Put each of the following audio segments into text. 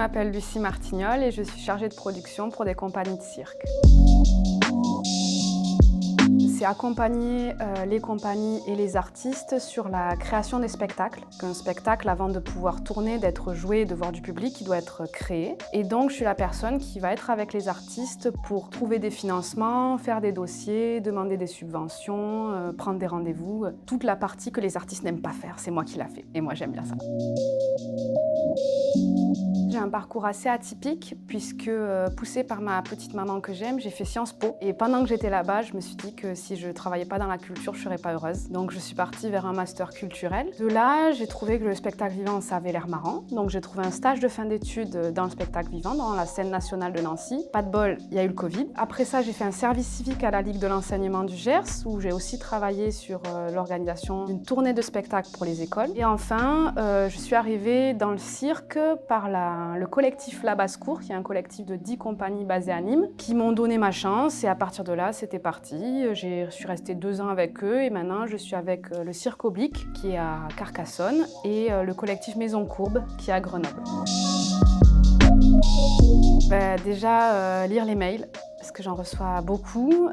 m'appelle Lucie Martignol et je suis chargée de production pour des compagnies de cirque. C'est accompagner les compagnies et les artistes sur la création des spectacles. Un spectacle, avant de pouvoir tourner, d'être joué, de voir du public, il doit être créé. Et donc, je suis la personne qui va être avec les artistes pour trouver des financements, faire des dossiers, demander des subventions, prendre des rendez-vous. Toute la partie que les artistes n'aiment pas faire, c'est moi qui la fais. Et moi, j'aime bien ça. J'ai un parcours assez atypique puisque, poussée par ma petite maman que j'aime, j'ai fait Sciences Po. Et pendant que j'étais là-bas, je me suis dit que si je ne travaillais pas dans la culture, je ne serais pas heureuse. Donc je suis partie vers un master culturel. De là, j'ai trouvé que le spectacle vivant, ça avait l'air marrant. Donc j'ai trouvé un stage de fin d'études dans le spectacle vivant, dans la scène nationale de Nancy. Pas de bol, il y a eu le Covid. Après ça, j'ai fait un service civique à la Ligue de l'enseignement du Gers, où j'ai aussi travaillé sur l'organisation d'une tournée de spectacles pour les écoles. Et enfin, je suis arrivée dans le cirque par le collectif La Basse-Cour, qui est un collectif de 10 compagnies basées à Nîmes, qui m'ont donné ma chance et à partir de là, c'était parti. Je suis restée 2 ans avec eux et maintenant je suis avec le Cirque Oblique, qui est à Carcassonne, et le collectif Maison Courbe, qui est à Grenoble. Déjà, lire les mails, parce que j'en reçois beaucoup.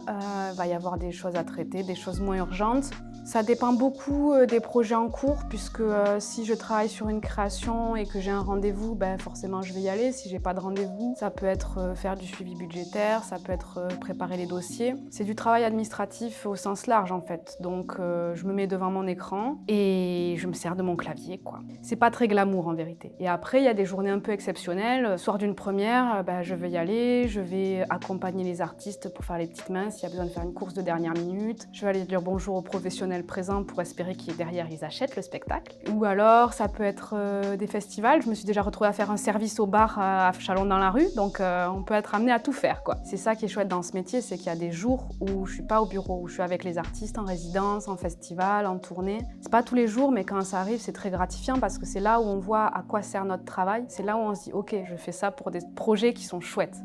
Va y avoir des choses à traiter, des choses moins urgentes. Ça dépend beaucoup des projets en cours, puisque si je travaille sur une création et que j'ai un rendez-vous, forcément je vais y aller. Si j'ai pas de rendez-vous, ça peut être faire du suivi budgétaire, ça peut être préparer les dossiers. C'est du travail administratif au sens large en fait. Donc je me mets devant mon écran et je me sers de mon clavier, quoi. C'est pas très glamour en vérité. Et après, il y a des journées un peu exceptionnelles. Soir d'une première, je vais y aller, je vais accompagner les artistes pour faire les petites mains s'il y a besoin de faire une course de dernière minute. Je vais aller dire bonjour aux professionnels présents pour espérer qu'ils derrière ils achètent le spectacle. Ou alors ça peut être des festivals. Je me suis déjà retrouvée à faire un service au bar à Chalon dans la rue, donc on peut être amené à tout faire, quoi. C'est ça qui est chouette dans ce métier, c'est qu'il y a des jours où je suis pas au bureau, où je suis avec les artistes en résidence, en festival, en tournée. C'est pas tous les jours, mais quand ça arrive, c'est très gratifiant parce que c'est là où on voit à quoi sert notre travail. C'est là où on se dit ok, je fais ça pour des projets qui sont chouettes.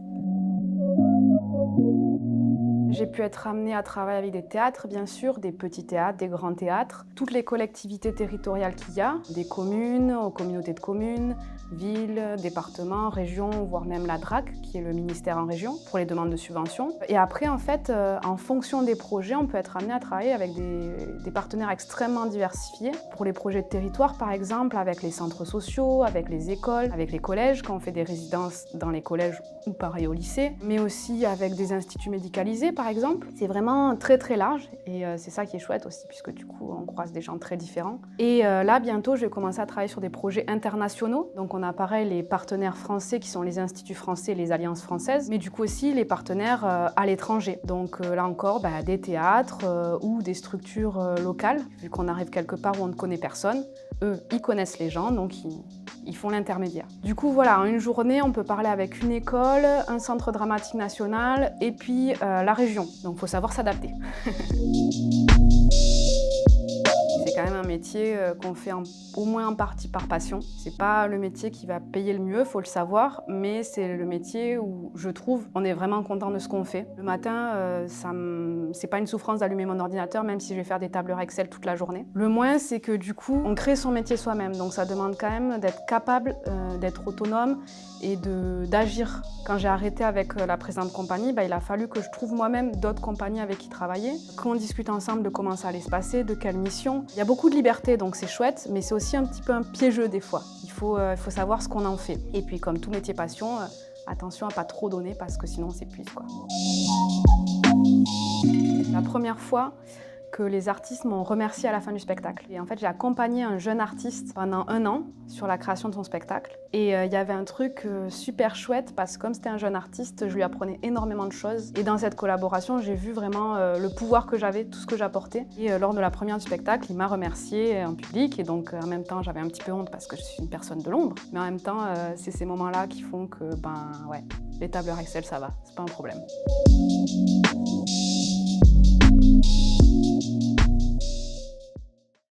J'ai pu être amenée à travailler avec des théâtres, bien sûr, des petits théâtres, des grands théâtres, toutes les collectivités territoriales qu'il y a, des communes, aux communautés de communes, villes, départements, régions, voire même la DRAC, qui est le ministère en région, pour les demandes de subventions. Et après, en fait, en fonction des projets, on peut être amené à travailler avec des partenaires extrêmement diversifiés. Pour les projets de territoire, par exemple, avec les centres sociaux, avec les écoles, avec les collèges, quand on fait des résidences dans les collèges ou pareil au lycée, mais aussi avec des instituts médicalisés, par exemple. C'est vraiment très très large et c'est ça qui est chouette aussi puisque du coup on croise des gens très différents. Et là bientôt je vais commencer à travailler sur des projets internationaux. Donc on a pareil les partenaires français qui sont les instituts français, les alliances françaises, mais du coup aussi les partenaires à l'étranger. Donc là encore des théâtres ou des structures locales, vu qu'on arrive quelque part où on ne connaît personne. Eux, ils connaissent les gens, donc ils font l'intermédiaire. Du coup, voilà, en une journée, on peut parler avec une école, un centre dramatique national et puis la région. Donc, il faut savoir s'adapter. C'est quand même un métier qu'on fait au moins en partie par passion. C'est pas le métier qui va payer le mieux, faut le savoir, mais c'est le métier où je trouve on est vraiment content de ce qu'on fait. Le matin, c'est pas une souffrance d'allumer mon ordinateur, même si je vais faire des tableurs Excel toute la journée. Le moins, c'est que du coup, on crée son métier soi-même, donc ça demande quand même d'être capable, d'être autonome et d'agir. Quand j'ai arrêté avec la présente compagnie, il a fallu que je trouve moi-même d'autres compagnies avec qui travailler, qu'on discute ensemble de comment ça allait se passer, de quelle mission. Il y a beaucoup de liberté, donc c'est chouette, mais c'est aussi un petit peu un piégeux des fois. Il faut savoir ce qu'on en fait. Et puis comme tout métier passion, attention à pas trop donner parce que sinon on s'épuise, quoi. La première fois que les artistes m'ont remercié à la fin du spectacle. Et en fait, j'ai accompagné un jeune artiste pendant 1 an sur la création de son spectacle. Et il y avait un truc super chouette parce que comme c'était un jeune artiste, je lui apprenais énormément de choses. Et dans cette collaboration, j'ai vu vraiment le pouvoir que j'avais, tout ce que j'apportais. Et lors de la première du spectacle, il m'a remercié en public. Et donc, en même temps, j'avais un petit peu honte parce que je suis une personne de l'ombre. Mais en même temps, c'est ces moments-là qui font que, les tableurs Excel, ça va. C'est pas un problème.